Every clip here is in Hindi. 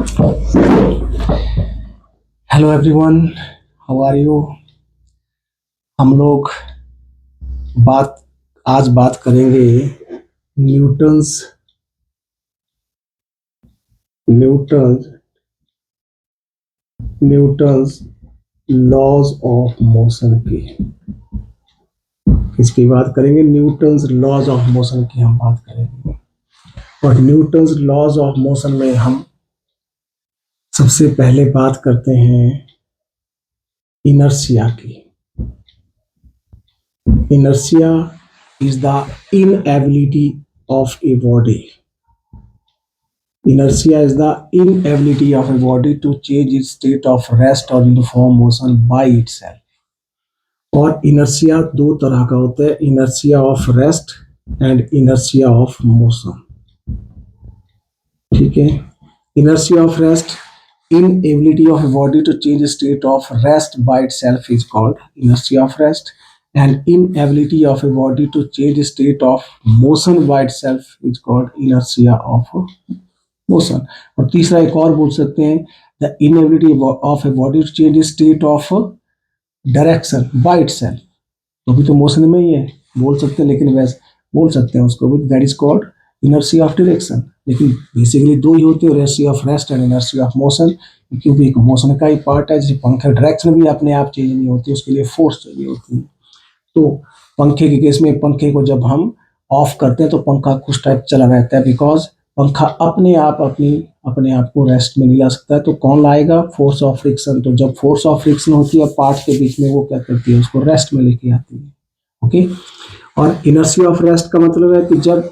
Hello everyone, how are you. हम लोग बात आज बात करेंगे Newton's Newton's Newton's laws of motion की। इसकी बात करेंगे, न्यूटन्स लॉज ऑफ मोशन की हम बात करेंगे। और न्यूटन्स लॉज ऑफ मोशन में हम सबसे पहले बात करते हैं इनर्शिया की। Inertia is the inability of a body. Inertia is the inability of a body to change its state of rest or uniform motion by itself. और inertia दो तरह का होता है, inertia of rest and inertia of motion। ठीक है, inertia of rest, inability of a body to change a state of rest by itself is called inertia of rest, and inability of a body to change a state of motion by itself is called inertia of motion। और तीसरा एक और बोल सकते हैं, the inability of a body to change a state of direction by itself। तो भी तो मोशन में ही है, बोल सकते हैं, लेकिन वैसे बोल सकते हैं उसको भी, that is called inertia of direction। लेकिन बेसिकली दो ही होते हैं, inertia of rest and inertia of motion, क्योंकि एक मोशन का ही पार्ट है। जैसे पंखे डायरेक्शन भी अपने आप चेंज नहीं होती, उसके लिए फोर्स चाहिए होती है। तो पंखे के केस में, पंखे को जब हम ऑफ करते हैं तो पंखा कुछ टाइप चला रहता है, बिकॉज पंखा अपने आप को रेस्ट में नहीं ला सकता है। तो कौन लाएगा? Force of friction. तो जब फोर्स ऑफ फ्रिक्शन होती है पार्ट के बीच में, वो क्या करती है? उसको रेस्ट में लेके आती है। ओके। और इनर्शिया ऑफ रेस्ट का मतलब है कि जब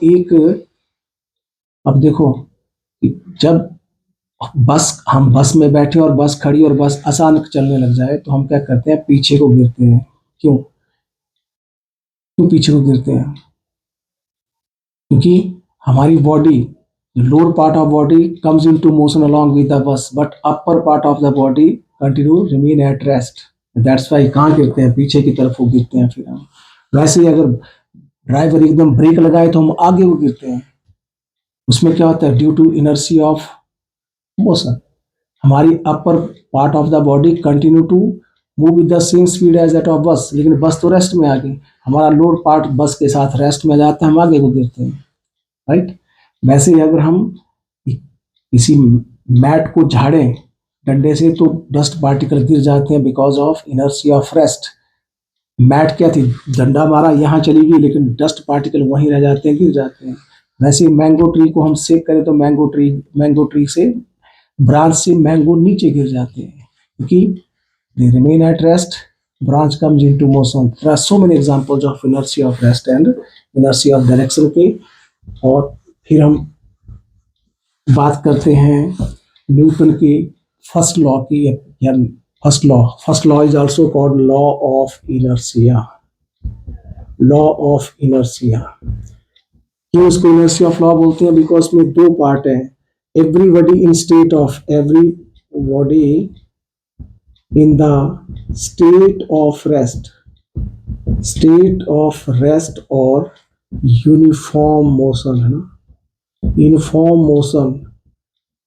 अब देखो, जब हम बस में बैठे और बस खड़ी और बस अचानक चलने लग जाए तो हम क्या करते हैं? पीछे को गिरते हैं। क्यों पीछे को गिरते हैं? क्योंकि हमारी body, lower part of body comes into motion along with the bus, but upper part of the body continue remain at rest. That's why कहाँ गिरते हैं? पीछे की तरफ वो गिरते हैं। फिर हम वैसे ही अगर ड्राइवर एकदम ब्रेक लगाए तो हम आगे को गिरते हैं। उसमें क्या होता है? Due to inertia of motion, हमारी upper part of the body continue to move with the same speed as that of bus, लेकिन बस तो रेस्ट में आ गई, हमारा लोअर पार्ट बस के साथ रेस्ट में जाता है, हम आगे को गिरते हैं। राइट। वैसे ही अगर हम किसी मैट को झाड़ें डंडे से तो डस्ट पार्टिकल गिर जाते हैं because of inertia of rest. Mat क्या थी? डंडा मारा, यहाँ चली गई, लेकिन डस्ट पार्टिकल वहीं रह जाते हैं, गिर जाते हैं। वैसे ही मैंगो ट्री को हम सेक करें तो मैंगो ट्री से ब्रांच से मैंगो नीचे गिर जाते हैं, क्योंकि they remain at rest, branch comes into motion। There are so many examples of inertia of rest and inertia of direction के। और फिर हम बात करते हैं न्यूटन के फर्स्ट लॉ की, या first law is also called law of inertia. Law of inertia क्यों इसको इनर्शिया ऑफ लॉ बोलते हैं? बिकॉज में दो पार्ट है। everybody in state of rest or uniform motion है ना, uniform motion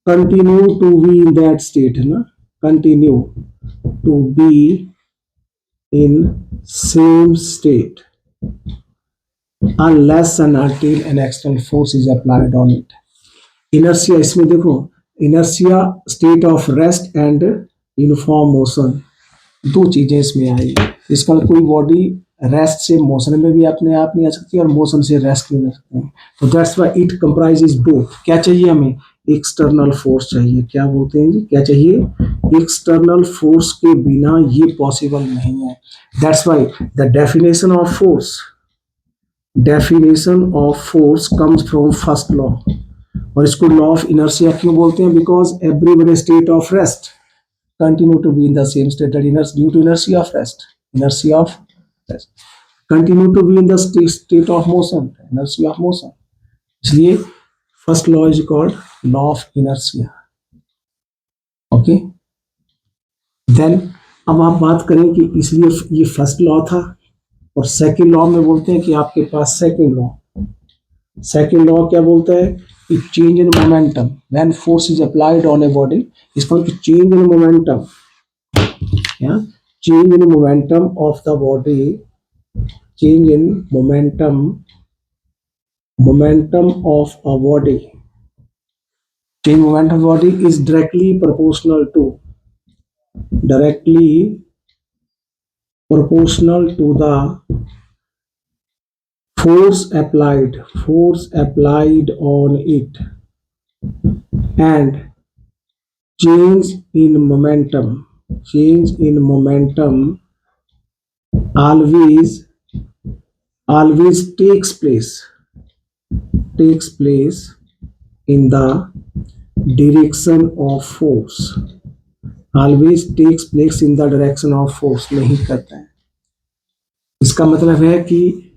continue to be in that state है ना, continue to be in same state unless and until an external force is applied on it। Inertia, इसमें देखो, inertia, state of rest and uniform motion, दो चीजें इसमें आई। इसका कोई बॉडी रेस्ट से मोशन में भी अपने आप नहीं आ सकती और मोशन से रेस्ट नहीं आ सकते हैं। तो that's why it comprises both. क्या चाहिए हमें? एक्सटर्नल फोर्स चाहिए। क्या बोलते हैं जी? क्या चाहिए? एक्सटर्नल फोर्स के बिना ये पॉसिबल नहीं है। That's why the definition of force comes from first law. और इसको लॉ ऑफ इनर्शिया क्यों बोलते हैं? Because everybody state of rest continue to be in the same state due to inertia of rest continue to be in the state of motion, inertia of motion. इसलिए first law is called law of inertia. Okay. Then अब आप बात करें कि इसलिए ये फर्स्ट लॉ था, और सेकेंड लॉ में बोलते हैं कि आपके पास सेकेंड लॉ क्या बोलता है? change in momentum. When force is applied on a body, it's called change in momentum. Yeah, change in momentum of the body. Change in momentum of a body. Change momentum of body is directly proportional to the force applied on it, and change in momentum always always takes place in the direction of force, always takes place in the direction of force, नहीं करता है। इसका मतलब है कि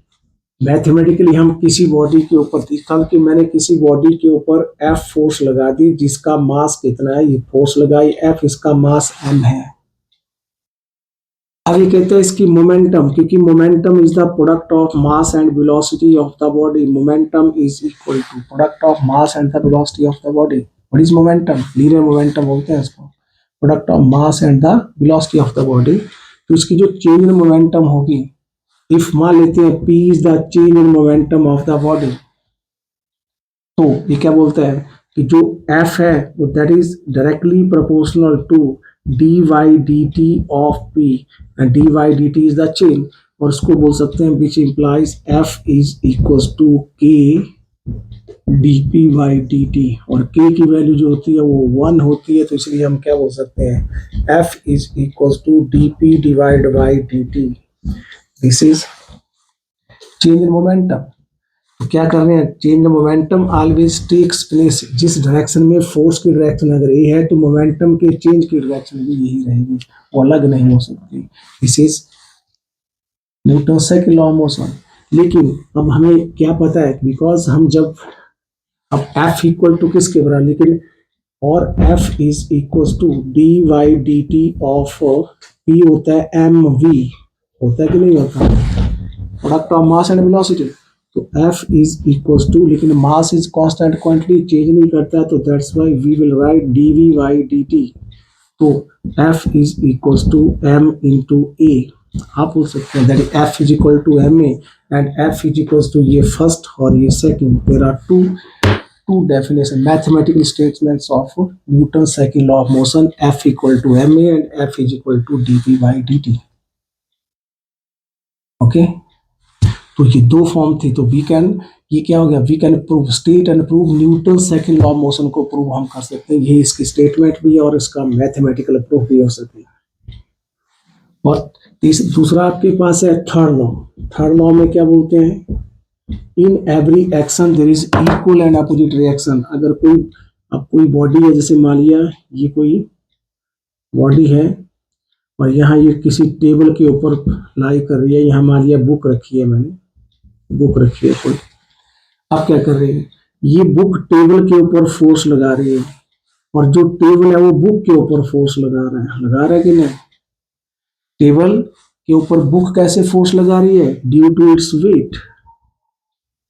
मैथमेटिकली हम किसी बॉडी के ऊपर दिखा कि मैंने किसी बॉडी के ऊपर एफ फोर्स लगा दी, जिसका मास कितना है, ये फोर्स लगाई एफ, इसका मास एम है। अब ये कहते हैं इसकी मोमेंटम, क्योंकि momentum is the product of mass and velocity of the body. Momentum is equal to product of mass and the velocity of the body. What is momentum? Linear momentum बोलते हैं इसको, product of mass and the velocity of the body. तो इसकी जो चेंज इन मोमेंटम होगी, इफ मान लेते हैं P is the change in momentum of the body, तो ये क्या बोलता है कि जो F है वो that is directly proportional to dy dt of P, and dy dt is the change, और इसको बोल सकते हैं which implies F is equal to K dp by dt, और K की वैल्यू जो होती है वो 1 होती है, तो इसलिए हम क्या बोल सकते हैं F is equal to dp divide by dt। This is change in momentum. तो क्या कर रहे हैं, change in momentum always takes place, जिस डायरेक्शन में फोर्स की डायरेक्शन अगर ये है तो मोमेंटम के चेंज की डायरेक्शन भी यही रहेगी, वो अलग नहीं हो सकती। This is Newton second law of motion. लेकिन अब हमें क्या पता है, बिकॉज हम जब अब F इक्वल टू किसके बराबर, लेकिन और F is equal to D Y D T of P होता है एम वी, होता है कि नहीं होता, product of mass and velocity. तो F इज इक्वल टू, लेकिन mass is constant quantity, change नहीं करता है, तो that's why we will write dv by dt। तो F is equal to m into a, आप बोल सकते हैं that F is equal to ma and F is equal to ये फर्स्ट और ये second. There are two definition mathematical statements of Newton's second law of motion, F equal to ma and F is equal to dv by dt। Okay, तो ये दो फॉर्म थी, तो वी कैन, ये क्या हो गया, we can prove state and prove Newton second law of motion को प्रूव हम कर सकते हैं। ये इसकी स्टेटमेंट भी है और इसका मैथमेटिकल प्रूफ भी हो सकता है। और दूसरा आपके पास है थर्ड लॉ। थर्ड लॉ में क्या बोलते हैं, in every action there is equal and opposite reaction. अगर कोई बॉडी है, जैसे मान लिया ये कोई बॉडी है और यहाँ ये किसी टेबल के ऊपर लाई कर रही है, यहाँ मान लिया बुक रखी है, मैंने बुक रखी है कोई, अब क्या कर रही है, ये बुक टेबल के ऊपर फोर्स लगा रही है, और जो टेबल है वो बुक के ऊपर फोर्स लगा रहा है कि नहीं, टेबल के ऊपर बुक कैसे फोर्स लगा रही है, due to its weight.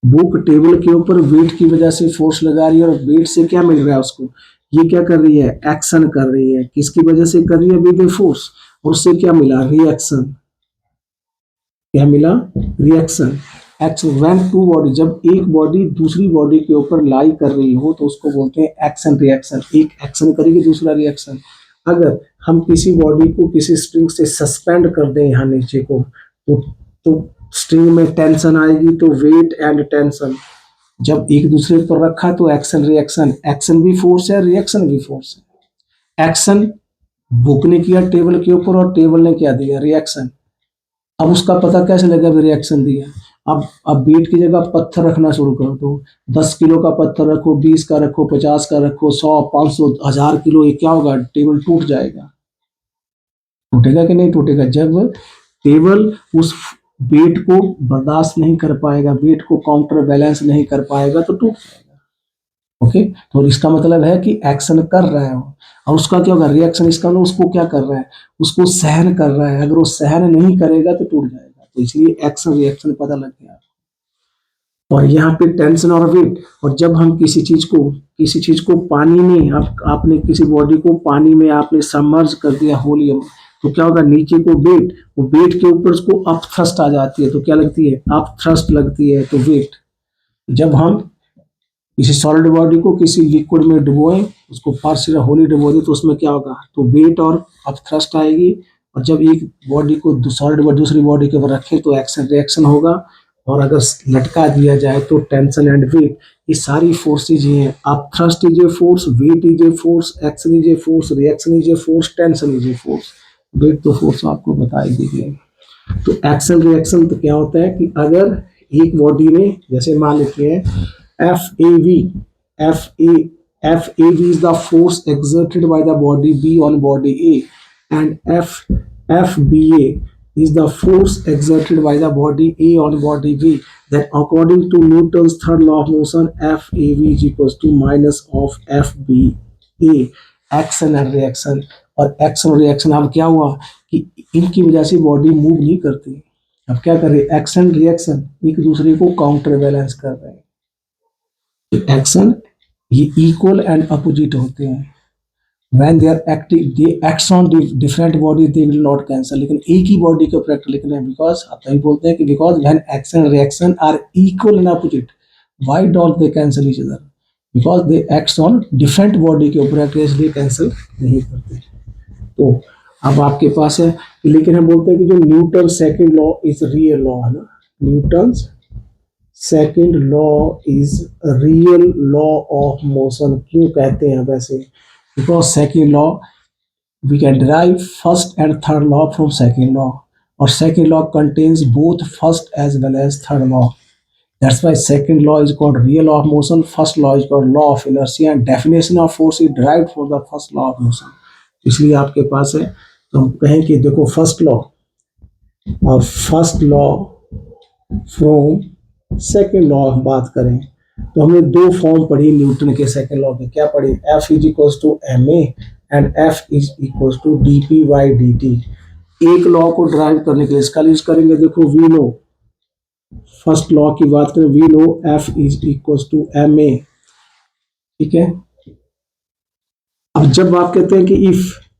Book table के ऊपर वेट की वजह से फोर्स लगा रही है, और वेट से क्या मिल रहा है उसको, ये क्या कर रही है, एक्शन कर रही है, किसकी वजह से कर रही है, विद फोर्स, और उससे क्या मिला, रिएक्शन। क्या मिला, reaction. Action when two body, जब एक बॉडी दूसरी बॉडी के ऊपर लाई कर रही हो तो उसको बोलते हैं एक्शन रिएक्शन, एक एक्शन करेगी दूसरा रिएक्शन। अगर हम किसी बॉडी को किसी स्ट्रिंग से सस्पेंड कर दें यहाँ नीचे को, तो स्ट्रिंग में टेंशन आएगी, तो वेट एंड टेंशन जब एक दूसरे पर रखा तो एक्शन रिएक्शन, एक्शन भी फोर्स है, रिएक्शन भी फोर्स है। एक्शन बुक ने किया टेबल के ऊपर और टेबल ने क्या दिया, रिएक्शन। अब उसका पता कैसे लगा भी रिएक्शन दिया, अब वेट की जगह पत्थर रखना शुरू करो, तो 10 किलो का पत्थर रखो, 20 का रखो, 50 का रखो, 100, 500, 1000 किलो, ये क्या होगा, टेबल टूट जाएगा। टूटेगा कि नहीं टूटेगा, जब टेबल उस वेट को बर्दाश्त नहीं कर पाएगा, वेट को काउंटर बैलेंस नहीं कर पाएगा, तो टूट जाएगा। ओके, तो इसका मतलब है कि एक्शन कर रहा है और उसका क्या होगा, रिएक्शन। इसका मतलब उसको क्या कर रहा है, उसको सहन कर रहा है, अगर वो सहन नहीं करेगा तो टूट जाएगा। तो इसलिए एक्शन रिएक्शन पता लग गया। और यहाँ पे टेंशन और वेट। और जब हम किसी चीज को पानी में आपने किसी बॉडी को पानी में आपने सबमर्ज कर दिया होलियम, तो क्या होगा, नीचे को वेट, वो वेट के ऊपर उसको अप थ्रस्ट आ जाती है, तो क्या लगती है, अप थ्रस्ट लगती है, तो वेट। जब हम किसी सॉलिड बॉडी को किसी लिक्विड में डुबोएं, उसको पार्शियल होली डुबो दें, तो उसमें क्या होगा, तो वेट और अप थ्रस्ट आएगी। और जब एक बॉडी को सॉलिड बॉडी दूसरी बॉडी के ऊपर रखें तो एक्शन रिएक्शन होगा। और अगर लटका दिया जाए तो टेंशन एंड वेट, ये सारी फोर्सेज ही हैं। Up thrust is a force, weight is a force, action is a force, reaction is a force, tension is a force. Weight तो फोर्स आपको बता ही दी गई। तो एक्शन रिएक्शन तो क्या होता है कि अगर एक बॉडी ने, जैसे मान लेते हैं FAV, FA, FAV is the force exerted by the body B on body A, and FBA is the force exerted by the body A on body B. Then according to Newton's third law of motion, FAV is equals to minus of FBA, action and reaction. और एक्शन और रिएक्शन अब क्या हुआ कि इनकी वजह से बॉडी मूव नहीं करती। अब क्या कर रही है, एक्शन रिएक्शन एक दूसरे को काउंटर बैलेंस कर रहे हैं। एक्शन ये इक्वल एंड अपोजिट होते हैं। When they are active they acts on different body they will not cancel, लेकिन एक ही बॉडी के ऊपर एक्ट लिख रहे हैं, बिकॉज आप तभी बोलते हैं कि because when action reaction are equal and opposite, why don't they cancel each other, because they acts on different body के ऊपर एक्ट, इसलिए कैंसल नहीं करते। तो अब आपके पास है, लेकिन हम बोलते हैं कि जो Newton second law is real law है ना, Newton second law is real law of motion. क्यों कहते हैं वैसे, because second law we can derive first and third law from second law, और second law contains both first as well as third law. That's why second law is called real law of motion, first law is called law of inertia, and definition of force is derived from the first law of motion. इसलिए आपके पास है, तो हम कहें कि देखो फर्स्ट लॉ और first law from second law हम बात करें तो हमने दो फॉर्म पढ़ी न्यूटन के सेकेंड लॉ की। क्या पढ़ी, F is equals to ma and F is equals to dp by dt। एक लॉ को ड्राइव करने के लिए इसका यूज करेंगे। देखो वी नो, फर्स्ट लॉ की बात करें, we know F is equals to ma, ठीक है। अब जब आप कहते हैं कि if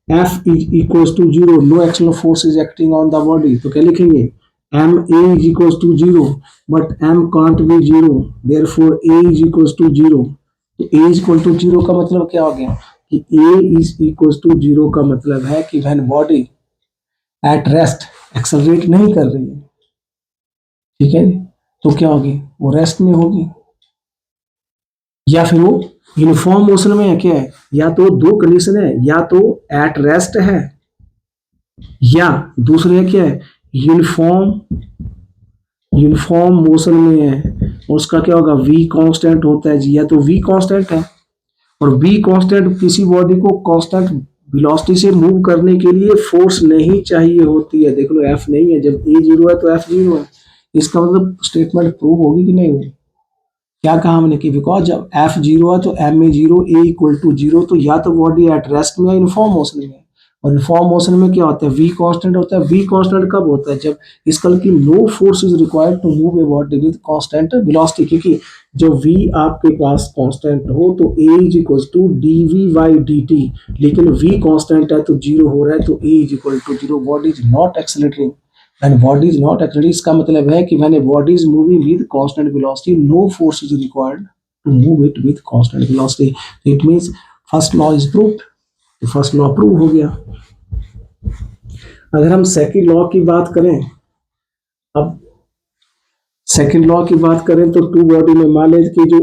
F is equals to zero, no external force is acting on the body, तो क्या लिखेंगे, ma is equals to 0, but m can't be 0, therefore a is equals to 0। तो a is equal to 0 का मतलब क्या हो गया कि a is equals to 0 का मतलब है कि when body at rest accelerate नहीं कर रही है, ठीक है, तो क्या होगी, वो रेस्ट में होगी, या फिर वो यूनिफॉर्म मोशन में है। क्या है, या तो दो कंडीशन है, या तो एट रेस्ट है, या दूसरे क्या है, यूनिफॉर्म यूनिफॉर्म मोशन में है। और उसका क्या होगा, v कांस्टेंट होता है जी, या तो v कांस्टेंट है, और v कांस्टेंट किसी बॉडी को कांस्टेंट वेलोसिटी से मूव करने के लिए फोर्स नहीं चाहिए होती है। देख लो f नहीं है, जब a 0 है तो f 0 है, इसका मतलब स्टेटमेंट प्रूव होगी कि नहीं होगी। क्या कहा हमने कि बिकॉज जब f 0 है तो m a 0, a equal to 0, तो या तो बॉडी एट रेस्ट में या यूनिफॉर्म मोशन में। और यूनिफॉर्म मोशन में क्या होता है, v कांस्टेंट होता है। v कांस्टेंट कब होता है, जब इसका कि no force is required to move a body with constant velocity, क्योंकि जब v आपके पास कांस्टेंट हो तो a is equal to dv by dt, लेकिन v कांस्टेंट है तो 0 हो रहा है, तो a is equal to 0, body is not accelerating. When body is not accelerating, इसका मतलब है कि when a body is moving with constant velocity, no force is required to move it with constant velocity. So it means first law is proved. तो फर्स्ट लॉ प्रूव हो गया। अगर हम सेकंड लॉ की बात करें, अब सेकंड लॉ की बात करें तो टू बॉडी में मान लें कि जो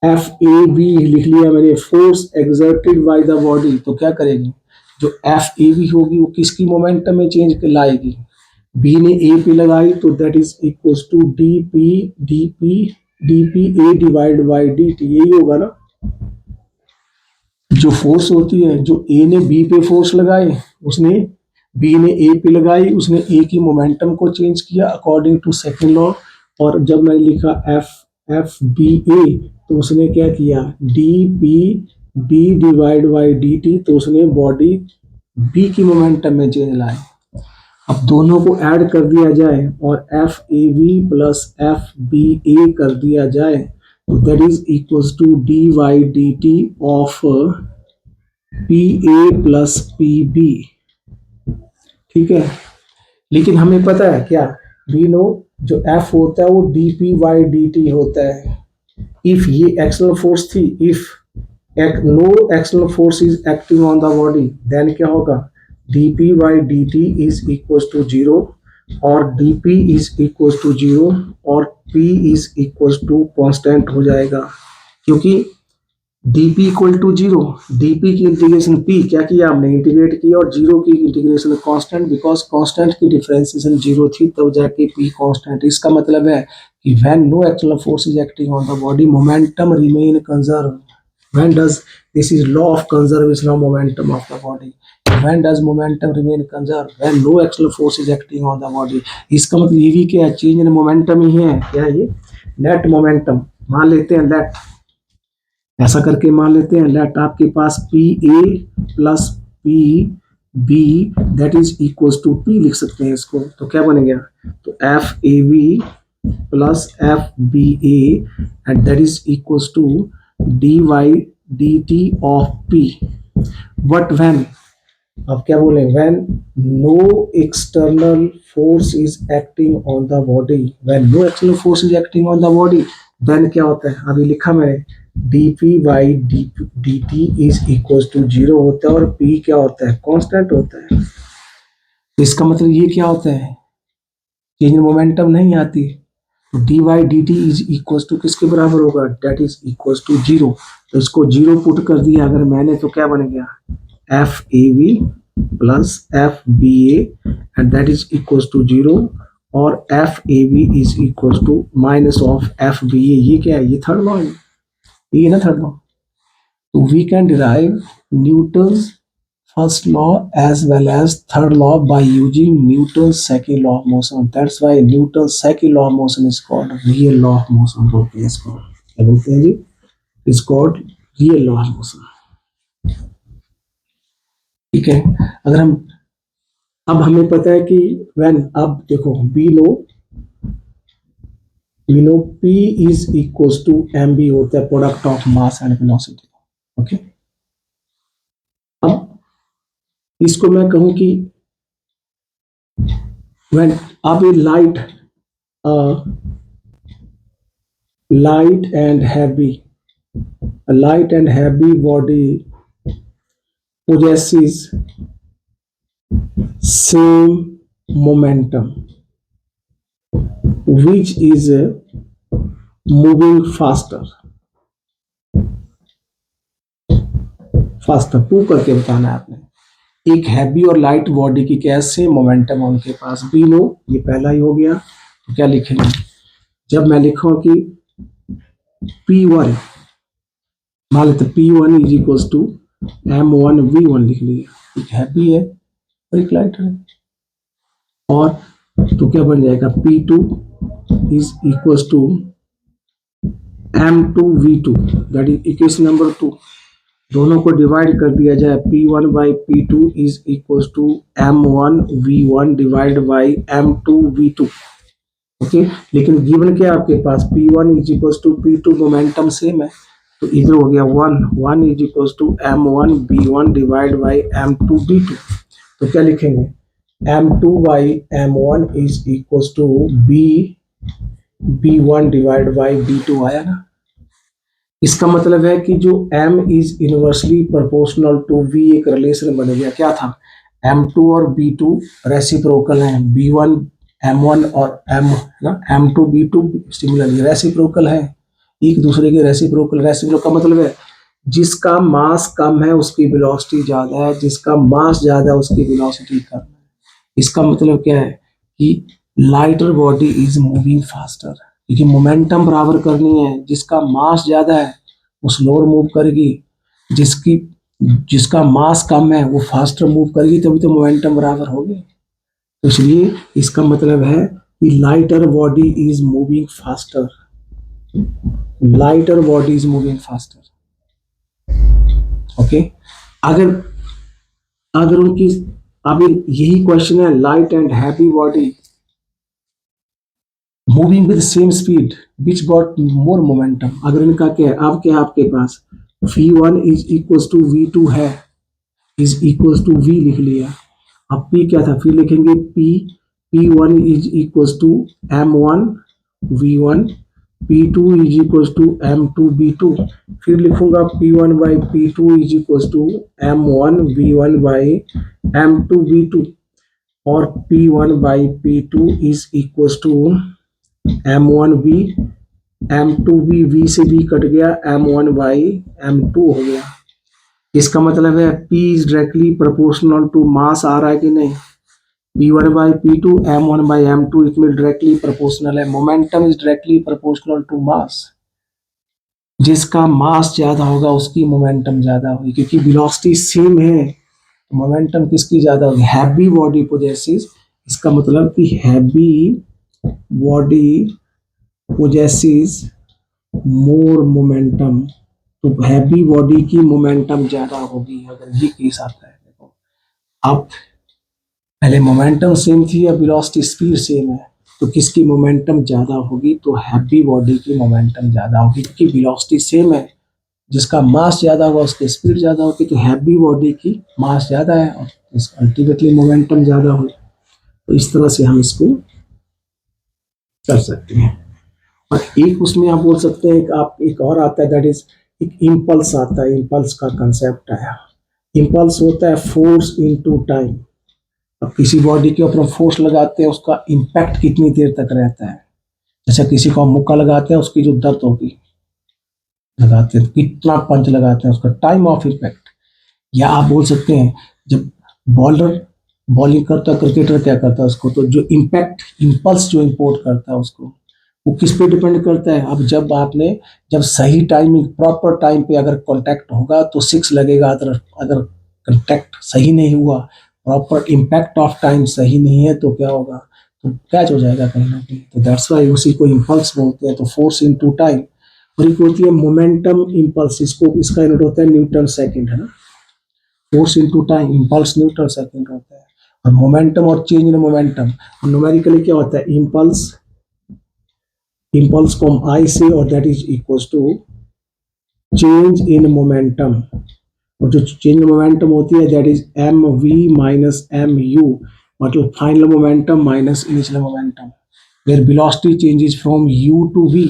FAB लिख लिया मैंने, force exerted by the body, तो क्या करेगी, जो FAB होगी वो किसकी मोमेंटम में चेंज लाएगी, B ने A पे लगाई तो that is equals to dP A divide by dt, यही होगा ना। जो फोर्स होती है, जो A ने B पे फोर्स लगाई, उसने B ने A पे लगाई, उसने A की मोमेंटम को चेंज किया अकॉर्डिंग टू सेकंड लॉ। और जब मैंने लिखा FBA तो उसने क्या किया, dP B divide by dt, तो उसने बॉडी B की मोमेंटम में चेंज लाई। अब दोनों को ऐड कर दिया जाए और F A we plus F B A कर दिया जाए तो that is equals to D Y D T of P A plus P B. ठीक है, लेकिन हमें पता है क्या, वी नो जो एफ होता है वो D P by D T होता है। इफ ये एक्सटर्नल फोर्स थी, if no external force is acting on the body, then क्या होगा, dp by dt is equals to 0 और dp is equals to 0 और p is equals to constant हो जाएगा, क्योंकि dp इक्वल टू 0, dp की इंटीग्रेशन p क्या किया हमने, इंटीग्रेट किया और 0 की इंटीग्रेशन कांस्टेंट, बिकॉज कांस्टेंट की डिफरेंशिएशन 0 थी तब जाके p कांस्टेंट। इसका मतलब है कि when no external force is acting on the body momentum remain conserve. When does, this is law of conservation of momentum of the body. When does momentum remain conserved? When no external force is acting on the body। इसका मतलब ये भी क्या है, चेंज इन मोमेंटम ही है, क्या है ये, नेट मोमेंटम। मान लेते हैं लेट, ऐसा करके मान लेते हैं लेट आपके पास P A plus P B that is equals to P लिख सकते हैं इसको, तो क्या बनेगा, तो F A we plus F B A and that is equals to D Y D T of P. But when, अब क्या बोले, when no external force is acting on the body, when no external force is acting on the body then क्या होता है, अभी लिखा मैंने dp by dt is equal to 0 होता है और p क्या होता है, कांस्टेंट होता है। तो इसका मतलब ये क्या होता है, चेंज इन मोमेंटम नहीं आती, तो dy dt is equal to किसके बराबर होगा, दैट इज इक्वल टू 0। तो इसको 0 पुट कर दिया अगर मैंने तो क्या बनेगा, F A we plus F B A and that is equal to 0 और F A B is equal to minus of F B A. ये क्या है, ये थर्ड लॉ है, ये ना थर्ड लॉ। तो we can derive Newton's first law as well as third law by using Newton's second law of motion. That's why Newton's second law of motion is called real law of motion बोलते हैं इसको। क्या बोलते हैं जी, is called real law of motion. ठीक है, अगर हम, अब हमें पता है कि व्हेन, अब देखो we know P is equals to mb होता है product of mass and velocity. Okay, अब इसको मैं कहूं कि व्हेन, अब ये light and heavy body possesses same momentum which is moving faster prove करके बताना है आपने। एक हैवी और लाइट बॉडी की कैसे मोमेंटम उनके पास, बी नो, ये पहला ही हो गया। तो क्या लिखेंगे, जब मैं लिखूं कि P1, मान लेते P1 is equal to M1 V1 लिख लिया, एक हैवी है और एक लाइट है, और तो क्या बन जाएगा, P2 is equal to M2 V2 that is equation number 2। दोनों को डिवाइड कर दिया जाए, P1 by P2 is equal to M1 V1 divide by M2 V2। Okay, लेकिन गिवन क्या आपके पास, P1 is equal to P2, momentum same है, तो इधर हो गया 1 is equal to M1 B1 divide by M2 B2। तो क्या लिखेंगे, M2 by M1 is equal to B1 divide by B2 आया ना। इसका मतलब है कि जो M is inversely proportional to V, एक रिलेशन बन गया, क्या था, M2 और B2 रेसिप्रोकल हैं, B1 M1 और M2 B2 सिमिलरली रेसिप्रोकल है, एक दूसरे के रेसिप्रोकल। रेसिप्रोकल का मतलब है जिसका मास कम है उसकी वेलोसिटी ज्यादा है, जिसका मास ज्यादा है उसकी वेलोसिटी कम है। इसका मतलब क्या है कि lighter body is moving faster, क्योंकि मोमेंटम बराबर करनी है, जिसका मास ज्यादा है वो स्लोअर मूव करेगी, जिसका मास कम है वो फास्टर मूव करेगी, तभी तो मोमेंटम बराबर होगी। तो इसलिए इसका मतलब है कि lighter body is moving faster, lighter body is moving faster. Okay, अगर उनकी अब यही क्वेश्चन है, light and heavy body moving with same speed which got more momentum. अगर इनका क्या है, अब क्या है आपके पास, v1 is equal to v2 है, इज इक्वल टू v लिख लिया। अब p क्या था, फिर लिखेंगे p1 is equal to m1 v1, p2 is equal to m2 v2। फिर लिखूंगा p1 by p2 is equal to m1 v1 by m2 v2, और p1 by p2 is equal to m1 v m2 v से v कट गया, m1 बाई m2 हो गया। इसका मतलब है p is directly proportional to mass आ रहा है कि नहीं, p1 by p2 m1 by m2 इसमें डायरेक्टली प्रोपोर्शनल है। Momentum is directly proportional to mass, जिसका मास ज्यादा होगा उसकी मोमेंटम ज्यादा होगी, क्योंकि वेलोसिटी सेम है, मोमेंटम किसकी ज्यादा होगी, हैवी बॉडी पोजेसेस। इसका मतलब कि heavy body possesses more momentum, तो हैवी बॉडी की मोमेंटम ज्यादा होगी अगर ये केस आता है। देखो अब पहले मोमेंटम सेम थी, अब वेलोसिटी स्पीड सेम है, तो किसकी मोमेंटम ज्यादा होगी, तो हैवी बॉडी की मोमेंटम ज्यादा होगी, क्योंकि वेलोसिटी सेम है, जिसका मास ज्यादा होगा उसकी स्पीड ज्यादा होगी, तो हैवी बॉडी की मास ज्यादा है और अल्टीमेटली मोमेंटम ज्यादा होगी। तो इस तरह से हम इसको कर सकते हैं। और एक उसमें आप बोल सकते हैं, एक और आता है, दैट इज एक इम्पल्स आता है, इम्पल्स का कंसेप्ट आया। इम्पल्स होता है फोर्स इनटू टाइम। अब किसी बॉडी के ऊपर फोर्स लगाते हैं, उसका इम्पैक्ट कितनी देर तक रहता है, जैसे किसी को हम मुक्का लगाते हैं, उसकी जो दर्द होगी लगाते हैं, कितना पंच लगाते हैं, उसका टाइम ऑफ इम्पैक्ट। या आप बोल सकते हैं जब बॉलर बॉलिंग करता है, क्रिकेटर क्या करता है उसको, तो जो इम्पैक्ट इम्पल्स जो इम्पोर्ट करता है उसको, वो किस पे डिपेंड करता है। अब जब सही टाइमिंग प्रॉपर टाइम पे अगर कांटेक्ट होगा तो सिक्स लगेगा, अगर अगर कांटेक्ट सही नहीं हुआ, प्रॉपर इम्पैक्ट ऑफ टाइम सही नहीं है, तो क्या होगा, तो कैच हो जाएगा कहीं ना कहीं। तो दैट्स वाई उसी को इम्पल्स बोलते हैं। तो फोर्स इनटू टाइम। और एक होती है मोमेंटम इम्पल्स, इसका यूनिट होता है न्यूटन सेकंड, है ना। Force into time, impulse newton second होता है। और मोमेंटम और चेंज इन मोमेंटम, और न्यूमेरिकली क्या होता है, इम्पल्स को हम आई से, और that is equal to change in momentum. और जो चेंज इन मोमेंटम होती है that is M V minus M U, मतलब final momentum minus initial momentum, where velocity changes from u to v।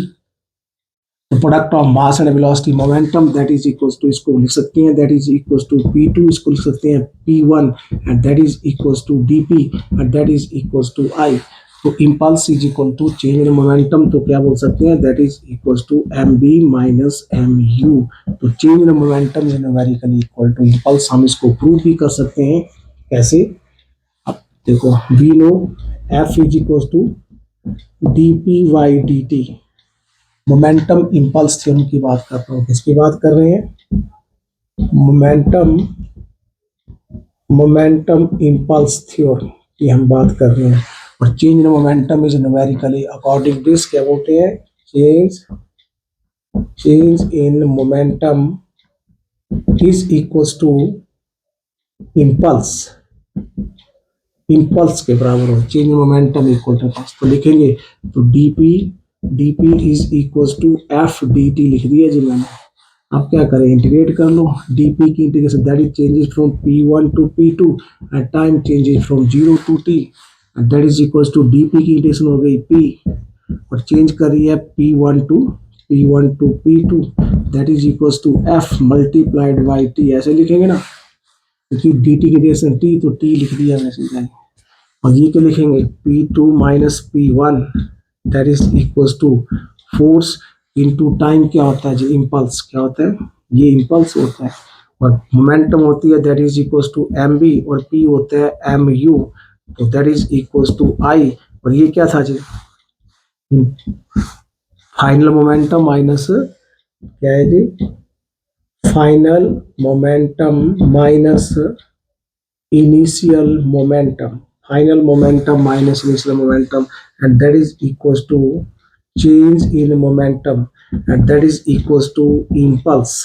तो product of mass and velocity momentum that is equal to, इसको लिख सकते हैं that is equal to p2, इसको लिख सकते हैं p1, and that is equal to dp, and that is equal to i। तो impulse is equal to change in momentum, तो क्या बोल सकते हैं, that is equal to mb minus mu। तो change in momentum is numerically equal to impulse. हम इसको प्रूव भी कर सकते हैं, कैसे, अब देखो we know f is equal to dp by dt। Momentum impulse theorem की बात कर रहा हूँ, किसकी बात कर रहे हैं, मोमेंटम इम्पल्स थ्योरम की हम बात कर रहे हैं। और change in momentum is numerically according to, क्या बोलते हैं, change in momentum is equal to impulse, impulse के बराबर हो, change in momentum equal to impulse. तो लिखेंगे तो dp is equal to F D T लिख दिया जी मैंने। अब क्या करें, इंटीग्रेट कर लो, dp की integration that is changes from p1 to p2 and time changes from 0 to t, and that is equal to dp की इंटीग्रेशन हो गई p, और चेंज कर रही है p1 to p2, that is equal to f multiplied by t, ऐसे लिखेंगे ना, क्योंकि dt की इंटीग्रेशन t, तो t लिख दिया वैसे। और ये क्या लिखेंगे, p2 minus p1 that is equal to force into time, क्या होता है जी, इम्पल्स क्या होता है, ये इम्पल्स होता है। और मोमेंटम होती है that is equal to M B, और p होता है एम यू, तो that is equal to I. और ये क्या था जी, फाइनल मोमेंटम माइनस, क्या है जी, final momentum minus initial momentum, final momentum minus initial momentum, and that is equals to change in momentum, and that is equals to impulse,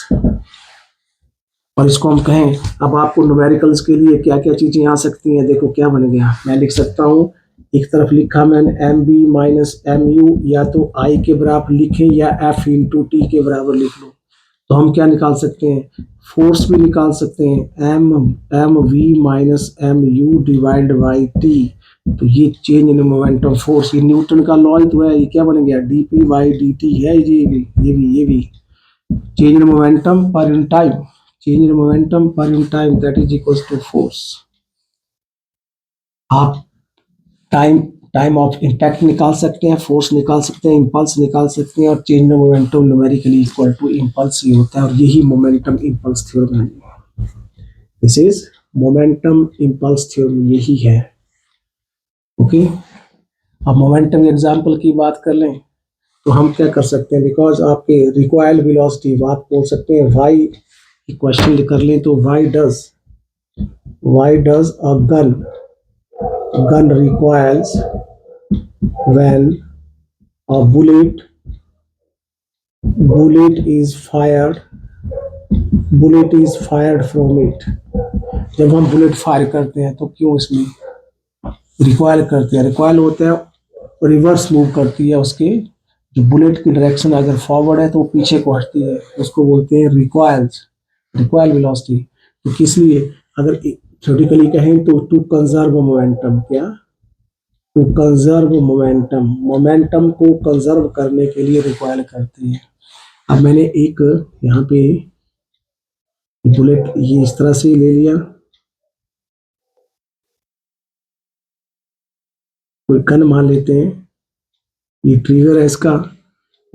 और इसको हम कहें, अब आपको न्यूमेरिकल्स के लिए क्या क्या चीजें आ सकती हैं, देखो क्या बन गया। मैं लिख सकता हूँ, एक तरफ लिखा मैंने M B minus M U, या तो आई के बराबर लिखें या एफ इंटू टी के बराबर लिख लो। तो हम क्या निकाल सकते हैं, फोर्स भी निकाल सकते हैं, M M V minus M U divide by T. तो ये चेंज इन मोमेंटम फोर्स, ये न्यूटन का लॉ ही तो है, ये क्या बन गया, D P by D T है ये भी change in momentum per unit time, change in momentum per unit time, that is equals to force। आप टाइम टाइम ऑफ इम्पैक्ट निकाल सकते हैं, फोर्स निकाल सकते हैं, इम्पल्स निकाल सकते हैं, और change in momentum numerically equal to impulse ही होता है, और यही मोमेंटम इम्पल्स थ्योरम है। This is momentum impulse theorem, यही है। ओके, अब मोमेंटम एग्जांपल की बात कर लें तो हम क्या कर सकते हैं, बिकॉज आपके रिक्वायर्ड वेलोसिटी आप बोल सकते हैं वाई, क्वेश्चन कर लें तो why does a gun requires when a bullet is fired from it। जब हम बुलेट फायर करते हैं तो क्यों इसमें रिक्वायर करते हैं, रिक्वायर होता है रिवर्स मूव करती है, उसके जो बुलेट की डायरेक्शन अगर फॉरवर्ड है तो वो पीछे को हटती है, उसको बोलते हैं रिक्वायल वेलोसिटी। तो किस लिए, अगर थ्योरेटिकली कहें तो टू कंजर्व मोमेंटम, क्या, टू कंजर्व मोमेंटम को कंजर्व करने के लिए रिक्वायर करती है। अब मैंने एक यहाँ पे बुलेट ये इस तरह से ले लिया, कोई गन मान लेते हैं, ये ट्रिगर है इसका,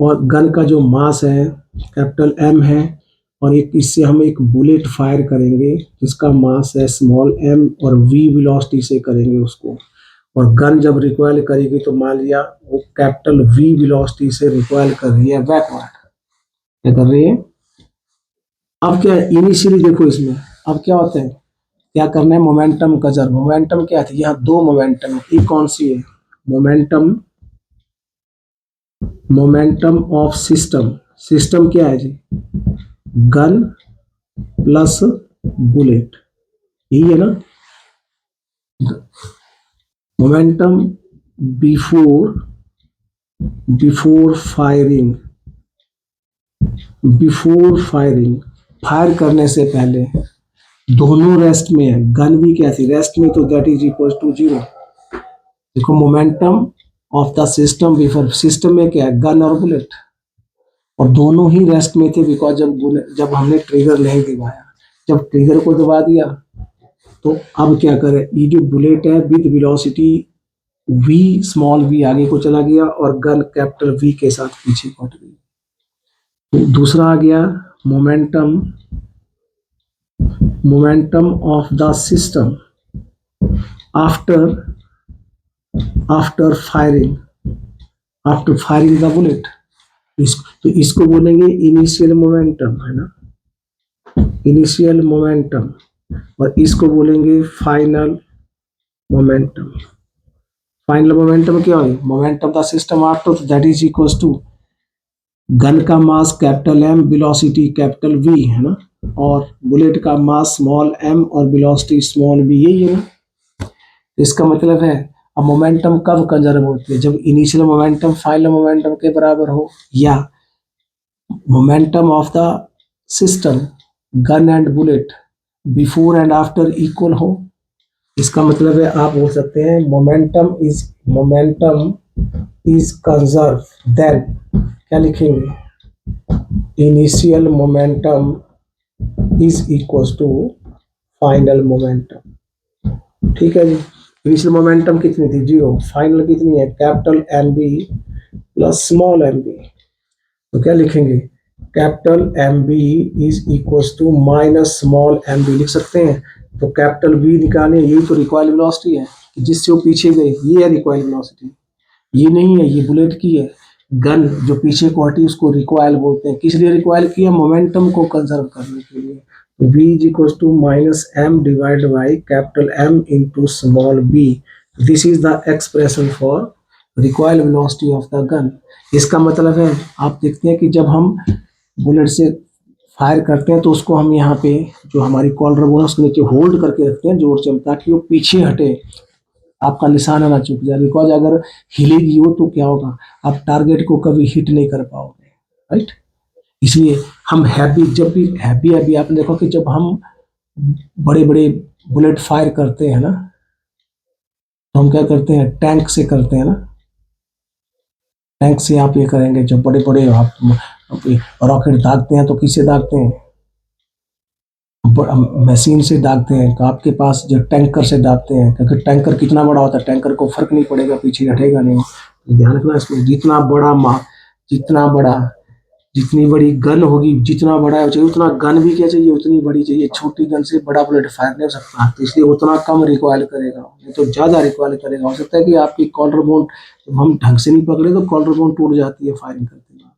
और गन का जो मास है कैपिटल एम है, और एक इससे हम एक बुलेट फायर करेंगे जिसका मास है स्मॉल एम, और वी वेलोसिटी से करेंगे उसको। और गन जब रिकॉइल करेगी तो मान लिया वो कैपिटल वी वेलोसिटी से रिकॉइल कर रही है बैकवर्ड, क्या कर रही है। अब क्या इनिशियली देखो इसमें, अब क्या होता है, क्या करना है, मोमेंटम कंजर्व। मोमेंटम क्या है, यहाँ दो मोमेंटम है, एक कौन सी है, मोमेंटम ऑफ सिस्टम क्या है जी, गन प्लस बुलेट, यही है ना। मोमेंटम बिफोर फायरिंग, फायर करने से पहले दोनों रेस्ट में है, गन भी क्या थी रेस्ट में, तो दैट इज इक्वल टू 0। देखो momentum of the system before, system में क्या है, गन और बुलेट, और दोनों ही रेस्ट में थे, बिकॉज जब हमने ट्रिगर नहीं दबाया, जब ट्रिगर को दबा दिया तो अब क्या करें, ये जो बुलेट है with velocity v small v आगे को चला गया, और गन कैपिटल V के साथ पीछे को हट गई। तो दूसरा आ गया momentum of the system after firing the bullet, तो इसको बोलेंगे इनिशियल मोमेंटम, है ना, इनिशियल मोमेंटम, और इसको बोलेंगे फाइनल मोमेंटम। फाइनल मोमेंटम क्या है, momentum the system after, that is equals to gun का mass capital M, velocity capital V, है ना, और बुलेट का मास स्मॉल एम और वेलोसिटी स्मॉल वी, यही है ना। इसका मतलब है अब मोमेंटम कब कंजर्व होती है, जब इनिशियल मोमेंटम फाइनल मोमेंटम के बराबर हो, या momentum of the system gun and bullet before and after equal हो। इसका मतलब है आप बोल सकते हैं मोमेंटम इज कंजर्व, देन क्या लिखेंगे, initial momentum is equal to final momentum. ठीक है जी, इनिशियल मोमेंटम कितनी थी 0, फाइनल कितनी है capital M B plus small M B, तो क्या लिखेंगे, capital M B is equal to minus small M B लिख सकते हैं। तो कैपिटल बी निकाले, यही तो रिकॉइल वेलोसिटी है जिससे वो पीछे गए, ये है रिकॉइल वेलोसिटी, ये नहीं है, ये बुलेट की है। गन जो पीछे को हटी उसको रिकॉइल बोलते हैं, किस लिए रिकॉइल किया, मोमेंटम को कंजर्व करने के लिए। तो v is equal to minus M divide by capital M into small B, this is the expression for recoil velocity of the gun. इसका मतलब है आप देखते हैं कि जब हम बुलेट से फायर करते हैं तो उसको हम यहाँ पे जो हमारी कॉलर बोन है उसके नीचे होल्ड करके रखते हैं जोर से, ताकि वो पीछे हटे, आपका निशाना ना चूक जाए। बिकॉज अगर हिलेगी वो तो क्या होगा, आप टारगेट को कभी हिट नहीं कर पाओगे, राइट। इसलिए हम हैवी, जब भी हैवी हैवी, आपने देखो कि जब हम बड़े बड़े बुलेट फायर करते हैं ना, तो हम क्या करते हैं, टैंक से करते हैं ना। टैंक से आप ये करेंगे, जब बड़े बड़े आप रॉकेट दागते हैं तो किससे दागते हैं, मशीन से दागते हैं। तो आपके पास जो टैंकर से दागते हैं, क्योंकि टैंकर कितना बड़ा होता है, टैंकर को फर्क नहीं पड़ेगा, पीछे हटेगा नहीं। तो ध्यान रखना इसमें, जितना बड़ा, जितनी बड़ी गन होगी, जितना बड़ा चाहिए उतना गन भी क्या चाहिए, उतनी बड़ी चाहिए। छोटी गन से बड़ा बुलेट फायर नहीं हो सकता, तो इसलिए उतना कम रिकॉयल करेगा, नहीं तो ज्यादा रिकॉयल करेगा। हो सकता है कि आपकी कॉलर बोन, जब हम ढंग से नहीं पकड़े तो कॉलर बोन टूट जाती है फायरिंग करते वक्त।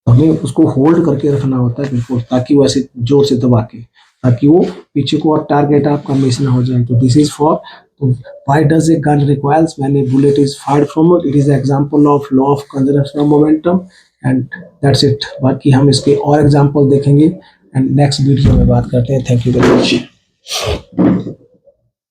तो हमें उसको होल्ड करके रखना होता है बिल्कुल, ताकि वो ऐसे जोर से दबा के, ताकि वो पीछे को और टारगेट आपका मिस ना हो जाए। तो this is for, why does a gun recoils when a bullet is fired from it? It is an example of law of conservation of momentum, and that's it। बाकी हम इसके और एग्जांपल देखेंगे एंड नेक्स्ट वीडियो में बात करते हैं। Thank you very much.